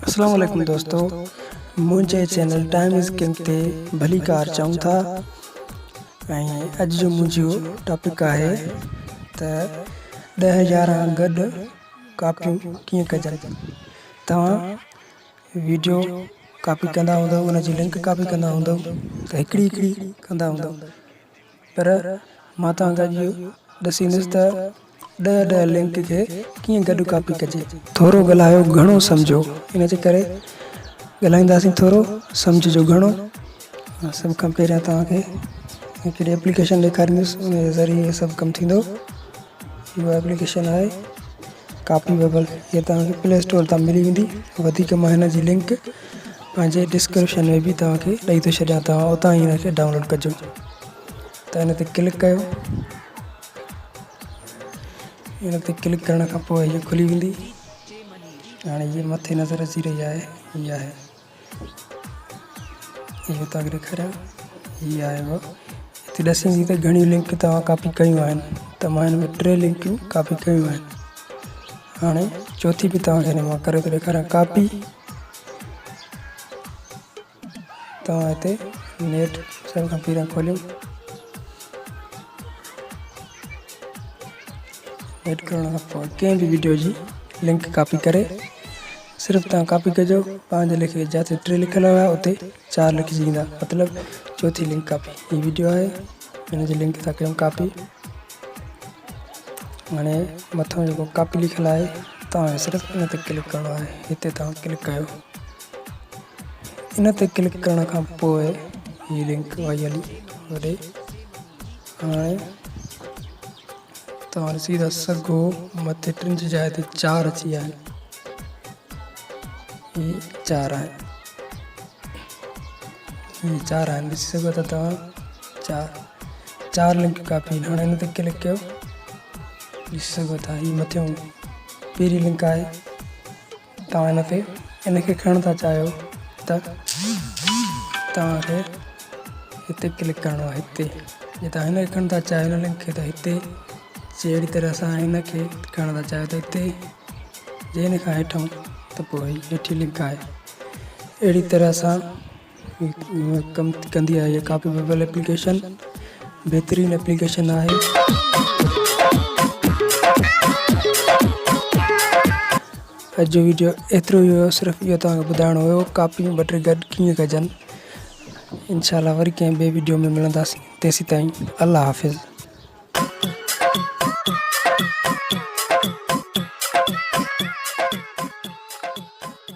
अस्सलाम वालेकुम दोस्तों, मुझे चैनल टाइम इज़ किंग ते भली कार चाहूँ था। अज जो मुझो टॉपिक है त 10,000 गड कापियूं कीअं कजनि। तव्हां वीडियो कॉपी कंदा हूंदव, उन जी लिंक कॉपी कंदा हूंदव त हिकिड़ी कंदा हूंदव, पर मां तव्हांखे अॼु ॾसींदुसि त 10 लिंक के कीअं गॾु कॉपी कजे। थोरो ॻाल्हायो घणो सम्झो, इन जे करे ॻाल्हाईंदासीं थोरो सम्झिजो घणो। सभ खां पहिरियां तव्हांखे हिकिड़ी एप्लीकेशन ॾेखारींदुसि, उन जे ज़रिए सभु कमु थींदो। इहो एप्लीकेशन आहे कॉपी बबल, हीअ तव्हांखे प्ले स्टोर तां मिली वेंदी। वधीक मां हिन जी लिंक पंहिंजे डिस्क्रिप्शन में बि तव्हांखे ॾेई थो छॾियां, तव्हां उतां ई हिनखे डाउनलोड कजो। त हिन ते क्लिक कयो, इन ते क्लिक करण खां पोइ हीअ खुली वेंदी। हाणे ये मथे नज़र अची रही है, ये है ये तव्हांखे ॾेखारियां, ये आहे वो। हिते ॾसींदी त घणी लिंक तव्हां कॉपी कयूं आहिनि, त मां हिन में 3 लिंकियूं कॉपी कयूं आहिनि। हाणे चौथी बि तव्हांखे हिन मां करे थो ॾेखारियां कॉपी। तव्हां हिते नेट सभ खां पहिरियां खोलियो, नेट करण खां पोइ कंहिं बि वीडियो जी लिंक कॉपी करे सिर्फ़ु तव्हां कॉपी कजो। पंहिंजे लिखे जिते 3 लिखियल हुआ उते 4 लिखिजी ईंदा, मतिलबु चौथी लिंक कॉपी। हीअ वीडियो आहे, हिन जी लिंक था कयूं कॉपी। हाणे मथां जेको कॉपी लिखियल आहे तव्हांखे सिर्फ़ु इन ते क्लिक करिणो आहे। हिते तव्हां क्लिक कयो, इन ते क्लिक करण खां पोइ हीअ लिंक वई हली वॾे। हाणे तव्हां ॾिसी था सघो मथे 3 जी जाइ ते 4 अची विया आहिनि। ये 4 है, ये 4 है, ॾिसी सघो था तव्हां 4 लिंक कॉपी। हाणे हिन ते क्लिक कयो, ॾिसी सघो था हीअ मथियों पहिरीं लिंक आहे। तव्हां हिन ते इनखे खणण था चाहियो त तव्हांखे हिते क्लिक करिणो आहे। हिते जे तव्हां हिनखे खणण था चाहियो हिन लिंक खे, त हिते जहिड़ी तरह सां हिनखे खणण था चाहियो त हिते जे हिन खां हेठों त पोइ हेठी लिंक आहे। अहिड़ी तरह सां कम कंदी आहे ये कॉपी बबल एप्लीकेशन। बेहतरीन एप्लीकेशन आहे। अॼु जो वीडियो एतिरो ई हुयो, सिर्फ़ु इहो तव्हांखे ॿुधाइणो हुयो कॉपियूं 2-3 गॾु कीअं कजनि। इंशाल्लाह वरी कंहिं ॿिए वीडियो में मिलंदासीं, तेसीं ताईं अल्लाह हाफ़िज़।